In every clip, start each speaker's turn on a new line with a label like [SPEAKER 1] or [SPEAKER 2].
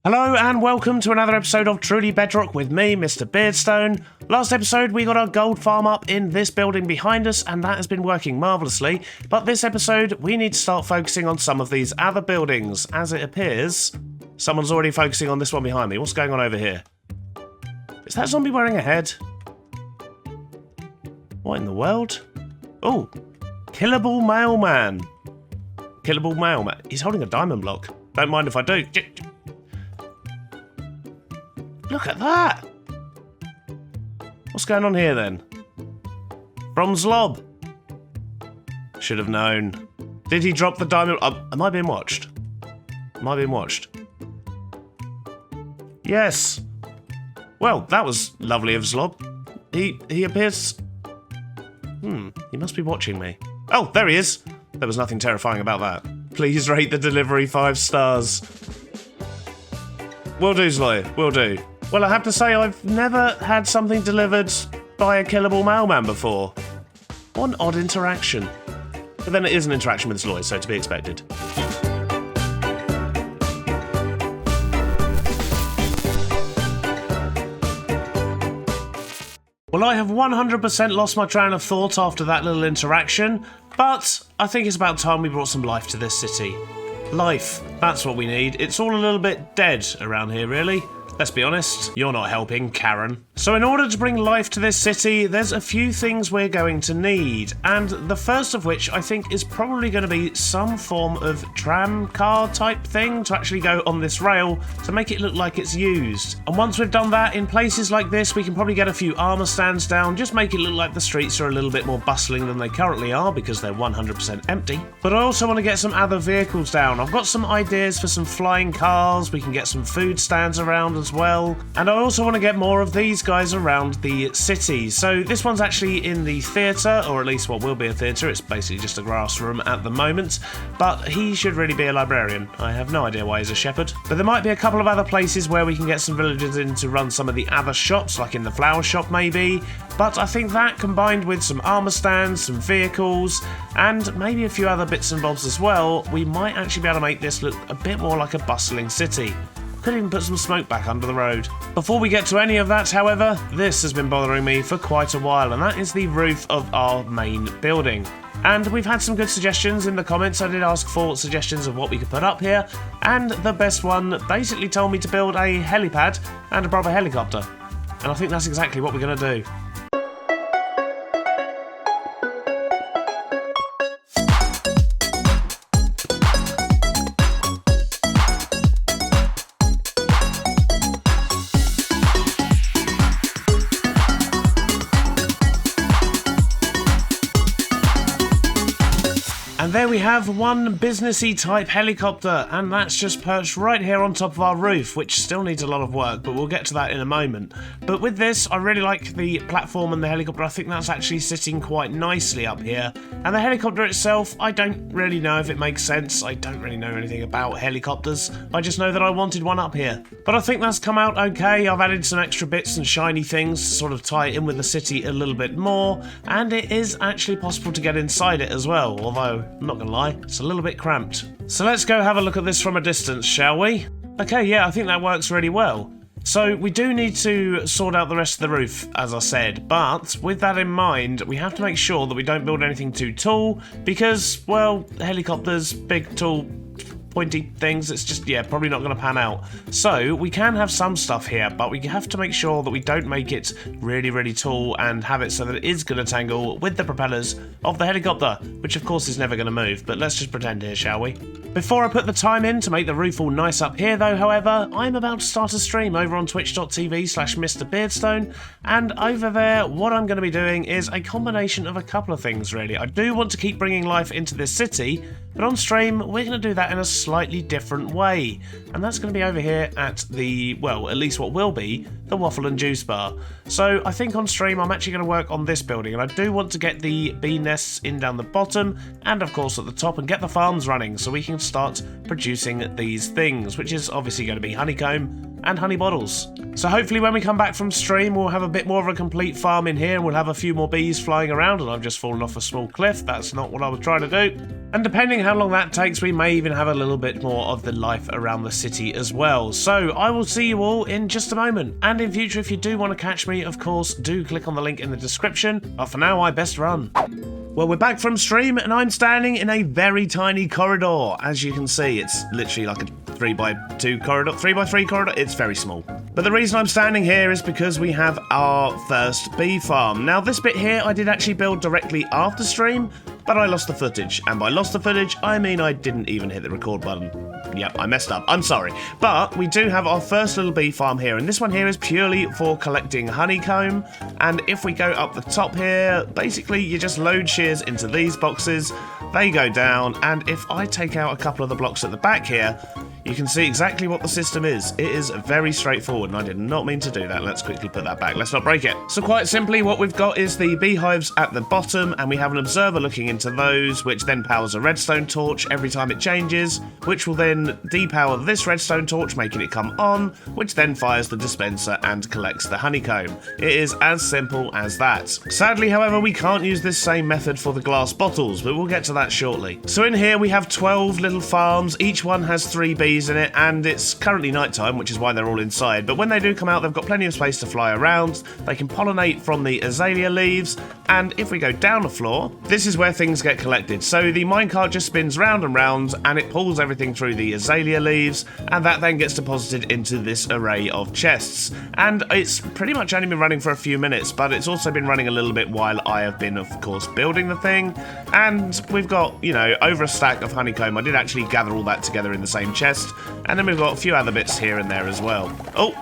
[SPEAKER 1] Hello and welcome to another episode of Truly Bedrock with me, Mr. Beardstone. Last episode we got our gold farm up in this building behind us and that has been working marvellously, but this episode we need to start focusing on some of these other buildings. As it appears, someone's already focusing on this one behind me. What's going on over here? Is that zombie wearing a head? What in the world? Oh, killable mailman. Killable mailman. He's holding a diamond block. Don't mind if I do. Look at that! What's going on here then? From Zlob. Should have known. Did he drop the diamond? Am I being watched? Am I being watched? Yes. Well, that was lovely of Zlob. He appears... he must be watching me. Oh, there he is! There was nothing terrifying about that. Please rate the delivery 5 stars. Will do, Zloy. Will do. Well, I have to say, I've never had something delivered by a killable mailman before. What an odd interaction. But then it is an interaction with Zloy, so to be expected. Well, I have 100% lost my train of thought after that little interaction, but I think it's about time we brought some life to this city. Life, that's what we need. It's all a little bit dead around here, really. Let's be honest, you're not helping, Karen. So in order to bring life to this city, there's a few things we're going to need, and the first of which I think is probably going to be some form of tram car type thing to actually go on this rail to make it look like it's used. And once we've done that, in places like this, we can probably get a few armour stands down, just make it look like the streets are a little bit more bustling than they currently are because they're 100% empty. But I also want to get some other vehicles down. I've got some ideas for some flying cars, we can get some food stands around as well, and I also want to get more of these guys around the city. So this one's actually in the theatre, or at least what will be a theatre. It's basically just a grass room at the moment, but he should really be a librarian. I have no idea why he's a shepherd. But there might be a couple of other places where we can get some villagers in to run some of the other shops, like in the flower shop maybe, but I think that combined with some armour stands, some vehicles, and maybe a few other bits and bobs as well, we might actually be able to make this look a bit more like a bustling city. Could even put some smoke back under the road. Before we get to any of that, however, this has been bothering me for quite a while, and that is the roof of our main building. And we've had some good suggestions in the comments. I did ask for suggestions of what we could put up here, and the best one basically told me to build a helipad and a proper helicopter. And I think that's exactly what we're going to do. And there we have one businessy type helicopter, and that's just perched right here on top of our roof, which still needs a lot of work, but we'll get to that in a moment. But with this, I really like the platform and the helicopter. I think that's actually sitting quite nicely up here. And the helicopter itself, I don't really know if it makes sense. I don't really know anything about helicopters. I just know that I wanted one up here. But I think that's come out okay. I've added some extra bits and shiny things to sort of tie it in with the city a little bit more, and it is actually possible to get inside it as well, although I'm not gonna lie, it's a little bit cramped. So let's go have a look at this from a distance, shall we? Okay, yeah, I think that works really well. So we do need to sort out the rest of the roof, as I said, but with that in mind, we have to make sure that we don't build anything too tall, because, well, helicopters, big, tall, pointy things, it's just, yeah, probably not going to pan out. So we can have some stuff here, but we have to make sure that we don't make it really, really tall and have it so that it is going to tangle with the propellers of the helicopter, which of course is never going to move, but let's just pretend here, shall we? Before I put the time in to make the roof all nice up here though, however, I'm about to start a stream over on twitch.tv/Mr. Beardstone, and over there what I'm going to be doing is a combination of a couple of things really. I do want to keep bringing life into this city, but on stream we're going to do that in a slightly different way, and that's going to be over here at the, well, at least what will be the waffle and juice bar. So I think on stream I'm actually going to work on this building, and I do want to get the bee nests in down the bottom and of course at the top, and get the farms running so we can start producing these things, which is obviously going to be honeycomb and honey bottles. So hopefully when we come back from stream we'll have a bit more of a complete farm in here, and we'll have a few more bees flying around, and I've just fallen off a small cliff. That's not what I was trying to do. And depending how long that takes, we may even have a little little bit more of the life around the city as well. So I will see you all in just a moment. And in future, if you do want to catch me, of course, do click on the link in the description. But for now, I best run. Well, we're back from stream, and I'm standing in a very tiny corridor. As you can see, it's literally like a 3x2 corridor, 3x3 corridor. It's very small. But the reason I'm standing here is because we have our first bee farm. Now, this bit here, I did actually build directly after stream, but I lost the footage. And by lost the footage, I mean I didn't even hit the record button. Yep, I messed up. I'm sorry. But we do have our first little bee farm here, and this one here is purely for collecting honeycomb. And if we go up the top here, basically you just load shears into these boxes, they go down, and if I take out a couple of the blocks at the back here, you can see exactly what the system is. It is very straightforward, and I did not mean to do that. Let's quickly put that back. Let's not break it. So quite simply, what we've got is the beehives at the bottom, and we have an observer looking into those, which then powers a redstone torch every time it changes, which will then depower this redstone torch, making it come on, which then fires the dispenser and collects the honeycomb. It is as simple as that. Sadly, however, we can't use this same method for the glass bottles, but we'll get to that shortly. So in here, we have 12 little farms. Each one has 3 bees in it, and it's currently nighttime, which is why they're all inside, but when they do come out, they've got plenty of space to fly around. They can pollinate from the azalea leaves, and if we go down the floor, this is where things get collected. So the minecart just spins round and round, and it pulls everything through the azalea leaves, and that then gets deposited into this array of chests. And it's pretty much only been running for a few minutes, but it's also been running a little bit while I have been, of course, building the thing. And we've got, you know, over a stack of honeycomb. I did actually gather all that together in the same chest. And then we've got a few other bits here and there as well. Oh,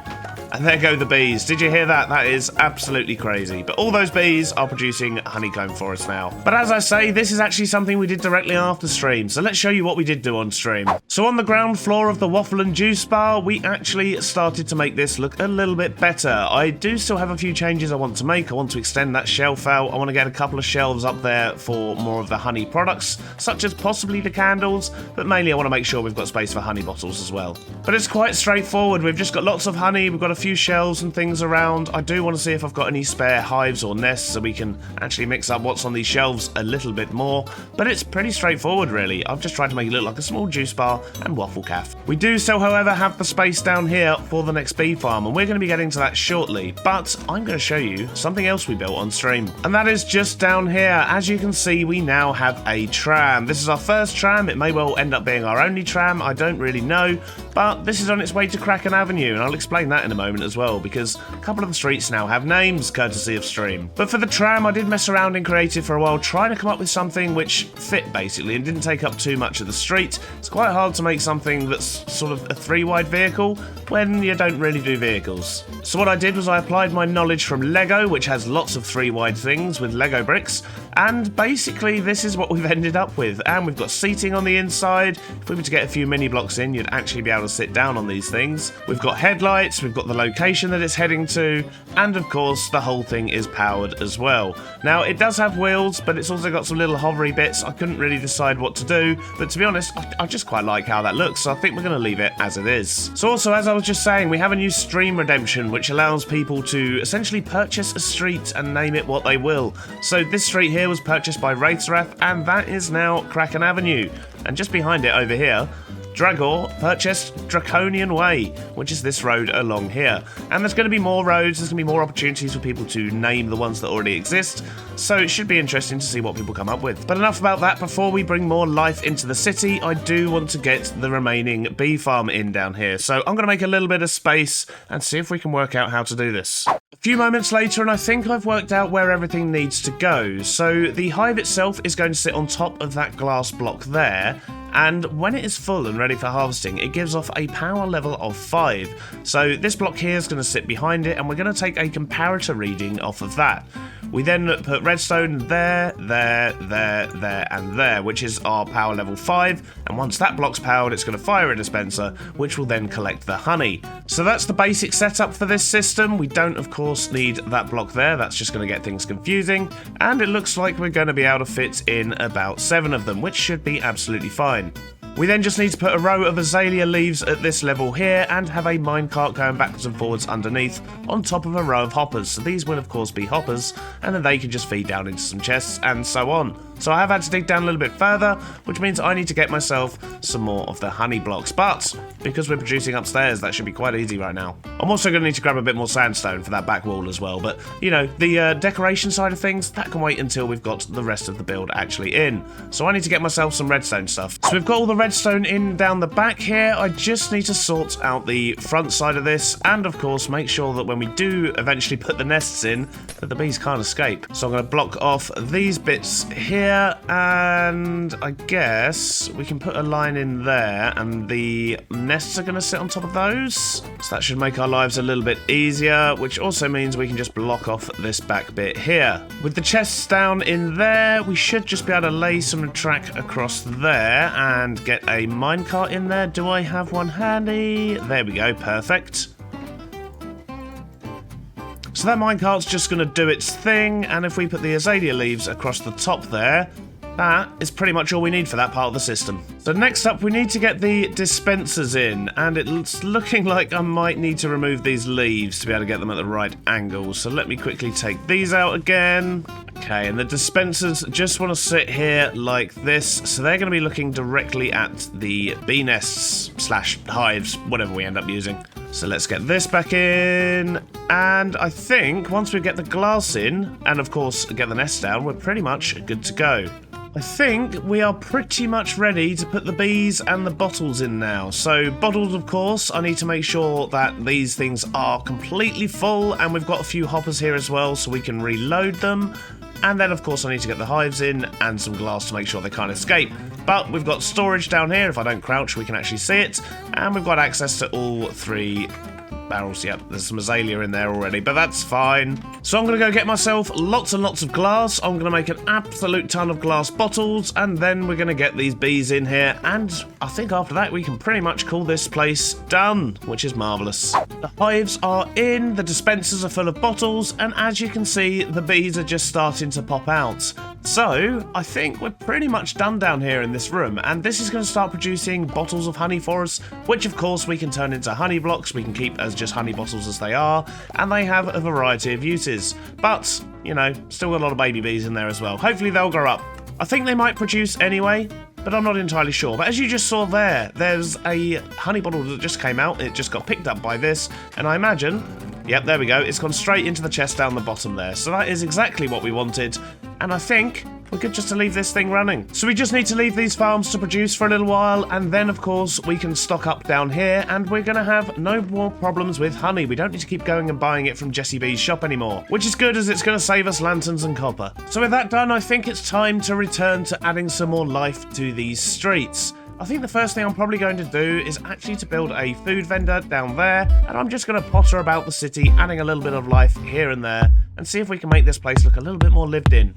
[SPEAKER 1] and there go the bees. Did you hear that? That is absolutely crazy. But all those bees are producing honeycomb for us now. But as I say, this is actually something we did directly after stream. So let's show you what we did do on stream. So on the ground floor of the waffle and juice bar, we actually started to make this look a little bit better. I do still have a few changes I want to make. I want to extend that shelf out. I want to get a couple of shelves up there for more of the honey products, such as possibly the candles, but mainly I want to make sure we've got space for honey bottles as well. But it's quite straightforward. We've just got lots of honey. We've got a few shelves and things around. I do want to see if I've got any spare hives or nests so we can actually mix up what's on these shelves a little bit more, but it's pretty straightforward really. I've just tried to make it look like a small juice bar and waffle cafe. We do still, however, have the space down here for the next bee farm, and we're going to be getting to that shortly, but I'm going to show you something else we built on stream, and that is just down here. As you can see, we now have a tram. This is our first tram. It may well end up being our only tram. I don't really know, but this is on its way to Kraken Avenue, and I'll explain that in a moment as well, because a couple of the streets now have names, courtesy of stream. But for the tram, I did mess around in creative for a while, trying to come up with something which fit, basically, and didn't take up too much of the street. It's quite hard to make something that's sort of a 3-wide vehicle when you don't really do vehicles. So what I did was I applied my knowledge from Lego, which has lots of 3-wide things with Lego bricks, and basically this is what we've ended up with. And we've got seating on the inside. If we were to get a few mini blocks in, you'd actually be able to sit down on these things. We've got headlights, we've got the location that it's heading to, and of course the whole thing is powered as well. Now it does have wheels, but it's also got some little hovery bits. I couldn't really decide what to do, but to be honest, I just quite like how that looks, so I think we're going to leave it as it is. So also, as I was just saying, we have a new stream redemption which allows people to essentially purchase a street and name it what they will. So this street here was purchased by Wraithsrath, and that is now Kraken Avenue. And just behind it over here, Dragor purchased Draconian Way, which is this road along here. And there's going to be more roads, there's going to be more opportunities for people to name the ones that already exist, so it should be interesting to see what people come up with. But enough about that. Before we bring more life into the city, I do want to get the remaining bee farm in down here. So I'm going to make a little bit of space and see if we can work out how to do this. A few moments later, and I think I've worked out where everything needs to go. So the hive itself is going to sit on top of that glass block there, and when it is full and ready for harvesting, it gives off a power level of 5. So this block here is going to sit behind it, and we're going to take a comparator reading off of that. We then put redstone there, and there, which is our power level 5, and once that block's powered, it's going to fire a dispenser, which will then collect the honey. So that's the basic setup for this system. We don't, of course, need that block there. That's just going to get things confusing, and it looks like we're going to be able to fit in about 7 of them, which should be absolutely fine. We then just need to put a row of azalea leaves at this level here and have a minecart going backwards and forwards underneath on top of a row of hoppers. So these will of course be hoppers, and then they can just feed down into some chests and so on. So I have had to dig down a little bit further, which means I need to get myself some more of the honey blocks. But because we're producing upstairs, that should be quite easy right now. I'm also going to need to grab a bit more sandstone for that back wall as well. But, you know, the decoration side of things, that can wait until we've got the rest of the build actually in. So I need to get myself some redstone stuff. So we've got all the redstone in down the back here. I just need to sort out the front side of this. And, of course, make sure that when we do eventually put the nests in, that the bees can't escape. So I'm going to block off these bits here. And I guess we can put a line in there. And the nests are going to sit on top of those. So that should make our lives a little bit easier, which also means we can just block off this back bit here. With the chests down in there, we should just be able to lay some track across there and get a minecart in there. Do I have one handy? There we go, perfect. So that minecart's just going to do its thing, and if we put the azalea leaves across the top there, that is pretty much all we need for that part of the system. So next up, we need to get the dispensers in, and it's looking like I might need to remove these leaves to be able to get them at the right angle. So let me quickly take these out again. Okay, and the dispensers just want to sit here like this, so they're going to be looking directly at the bee nests slash hives, whatever we end up using. So let's get this back in, and I think once we get the glass in, and of course get the nest down, we're pretty much good to go. I think we are pretty much ready to put the bees and the bottles in now. So bottles, of course, I need to make sure that these things are completely full, and we've got a few hoppers here as well so we can reload them. And then, of course, I need to get the hives in and some glass to make sure they can't escape. But we've got storage down here. If I don't crouch, we can actually see it. And we've got access to all three barrels. Yep, there's some azalea in there already, but that's fine. So I'm going to go get myself lots and lots of glass. I'm going to make an absolute ton of glass bottles, and then we're going to get these bees in here. And I think after that, we can pretty much call this place done, which is marvellous. The hives are in, the dispensers are full of bottles, and as you can see, the bees are just starting to pop out. So I think we're pretty much done down here in this room, and this is going to start producing bottles of honey for us, which of course we can turn into honey blocks. We can keep as just honey bottles as they are, and they have a variety of uses. But, you know, still got a lot of baby bees in there as well. Hopefully they'll grow up. I think they might produce anyway, but I'm not entirely sure. But as you just saw there, there's a honey bottle that just came out. It just got picked up by this, and I imagine, yep, there we go. It's gone straight into the chest down the bottom there. So that is exactly what we wanted, and I think we're good just to leave this thing running. So we just need to leave these farms to produce for a little while, and then of course we can stock up down here, and we're going to have no more problems with honey. We don't need to keep going and buying it from Jessie B's shop anymore, which is good as it's going to save us lanterns and copper. So with that done, I think it's time to return to adding some more life to these streets. I think the first thing I'm probably going to do is actually to build a food vendor down there, and I'm just going to potter about the city, adding a little bit of life here and there, and see if we can make this place look a little bit more lived in.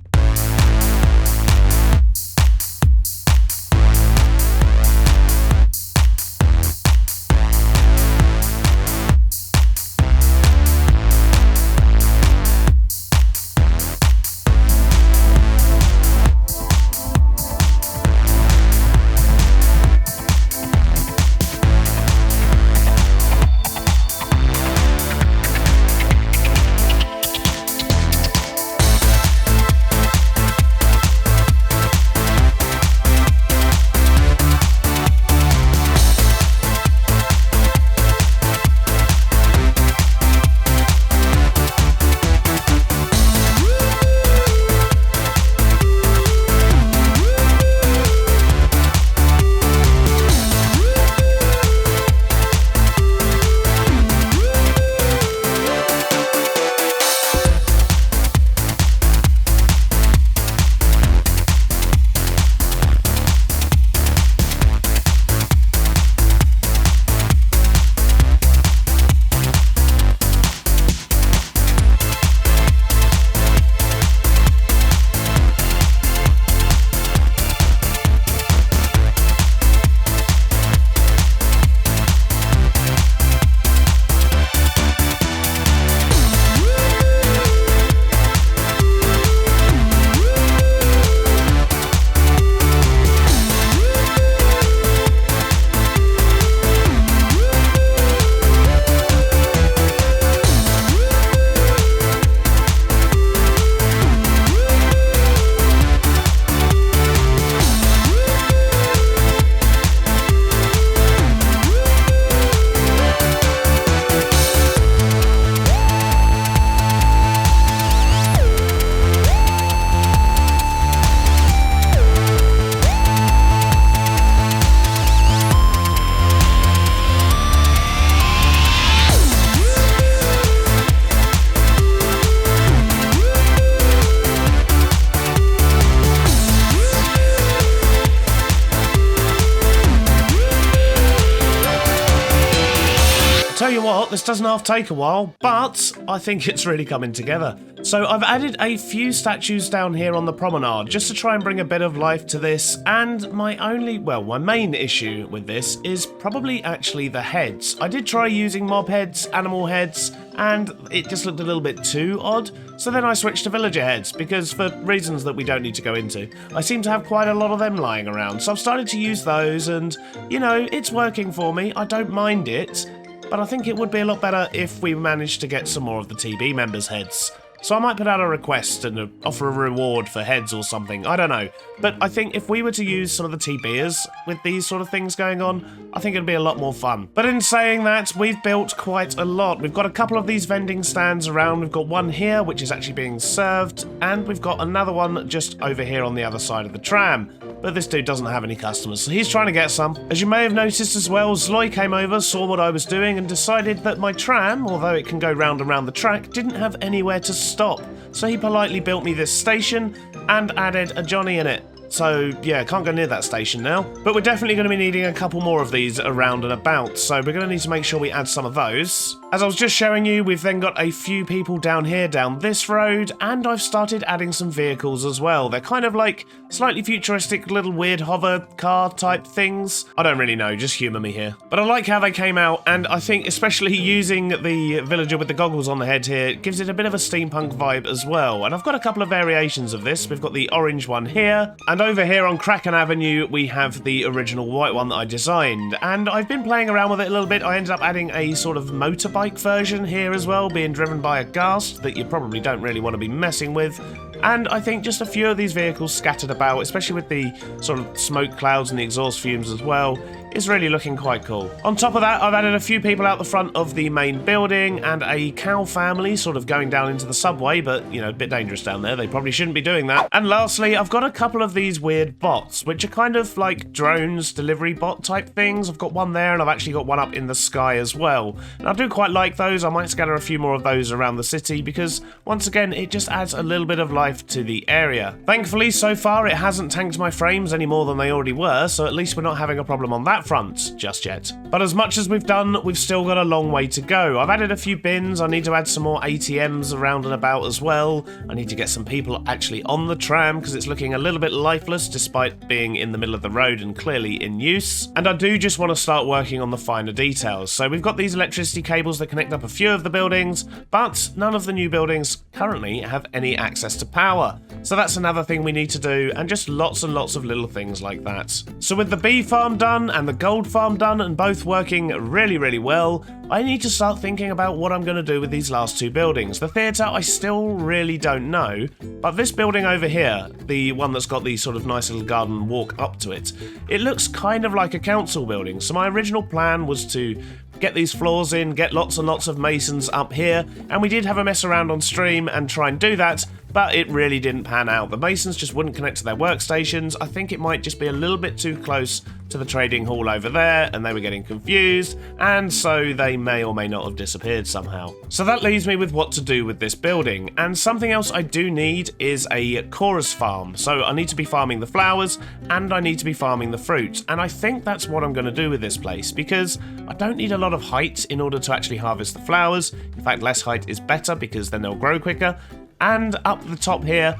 [SPEAKER 1] Tell you what, this doesn't half take a while, but I think it's really coming together. So I've added a few statues down here on the promenade just to try and bring a bit of life to this, and my main issue with this is probably actually the heads. I did try using mob heads, animal heads, and it just looked a little bit too odd, so then I switched to villager heads, because for reasons that we don't need to go into, I seem to have quite a lot of them lying around, so I've started to use those, and, you know, it's working for me, I don't mind it, but I think it would be a lot better if we managed to get some more of the TB members' heads. So I might put out a request and offer a reward for heads or something, I don't know. But I think if we were to use some of the TBers with these sort of things going on, I think it'd be a lot more fun. But in saying that, we've built quite a lot. We've got a couple of these vending stands around. We've got one here, which is actually being served, and we've got another one just over here on the other side of the tram. But this dude doesn't have any customers, so he's trying to get some. As you may have noticed as well, Zloy came over, saw what I was doing, and decided that my tram, although it can go round and round the track, didn't have anywhere to stop. So he politely built me this station and added a Johnny in it. So yeah, can't go near that station now. But we're definitely going to be needing a couple more of these around and about, so we're going to need to make sure we add some of those. As I was just showing you, we've then got a few people down here, down this road, and I've started adding some vehicles as well. They're kind of like slightly futuristic little weird hover car type things. I don't really know, just humour me here. But I like how they came out, and I think especially using the villager with the goggles on the head here gives it a bit of a steampunk vibe as well. And I've got a couple of variations of this. We've got the orange one here, and over here on Kraken Avenue we have the original white one that I designed. And I've been playing around with it a little bit. I ended up adding a sort of motorbike version here as well, being driven by a ghast that you probably don't really want to be messing with. And I think just a few of these vehicles scattered about, especially with the sort of smoke clouds and the exhaust fumes as well, is really looking quite cool. On top of that, I've added a few people out the front of the main building and a cow family sort of going down into the subway, but, you know, a bit dangerous down there. They probably shouldn't be doing that. And lastly, I've got a couple of these weird bots, which are kind of like drones, delivery bot type things. I've got one there, and I've actually got one up in the sky as well. And I do quite like those. I might scatter a few more of those around the city because, once again, it just adds a little bit of life to the area. Thankfully, so far, it hasn't tanked my frames any more than they already were, so at least we're not having a problem on that front just yet. But as much as we've done, we've still got a long way to go. I've added a few bins. I need to add some more ATMs around and about as well. I need to get some people actually on the tram because it's looking a little bit lifeless despite being in the middle of the road and clearly in use. And I do just want to start working on the finer details. So we've got these electricity cables that connect up a few of the buildings, but none of the new buildings currently have any access to power. So that's another thing we need to do, and just lots and lots of little things like that. So with the bee farm done and the gold farm done and both working really, really well, I need to start thinking about what I'm going to do with these last two buildings. The theatre, I still really don't know, but this building over here, the one that's got the sort of nice little garden walk up to it, it looks kind of like a council building. So my original plan was to get these floors in, get lots and lots of masons up here, and we did have a mess around on stream and try and do that, but it really didn't pan out. The masons just wouldn't connect to their workstations. I think it might just be a little bit too close to the trading hall over there, and they were getting confused, and so they may or may not have disappeared somehow. So that leaves me with what to do with this building, and something else I do need is a chorus farm. So I need to be farming the flowers, and I need to be farming the fruit, and I think that's what I'm going to do with this place, because I don't need a lot of height in order to actually harvest the flowers. In fact, less height is better because then they'll grow quicker. And up the top here,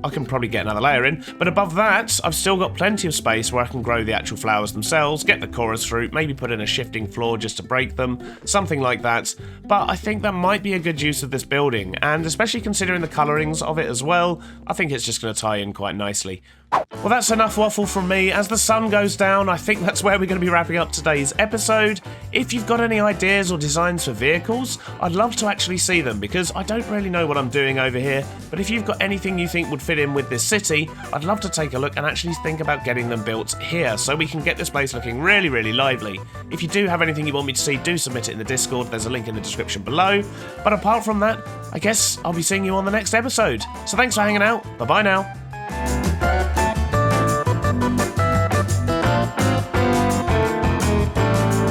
[SPEAKER 1] I can probably get another layer in, but above that, I've still got plenty of space where I can grow the actual flowers themselves, get the chorus fruit, maybe put in a shifting floor just to break them, something like that. But I think that might be a good use of this building, and especially considering the colourings of it as well, I think it's just going to tie in quite nicely. Well, that's enough waffle from me. As the sun goes down, I think that's where we're going to be wrapping up today's episode. If you've got any ideas or designs for vehicles, I'd love to actually see them, because I don't really know what I'm doing over here, but if you've got anything you think would fit in with this city, I'd love to take a look and actually think about getting them built here, so we can get this place looking really, really lively. If you do have anything you want me to see, do submit it in the Discord. There's a link in the description below. But apart from that, I guess I'll be seeing you on the next episode. So thanks for hanging out. Bye-bye now.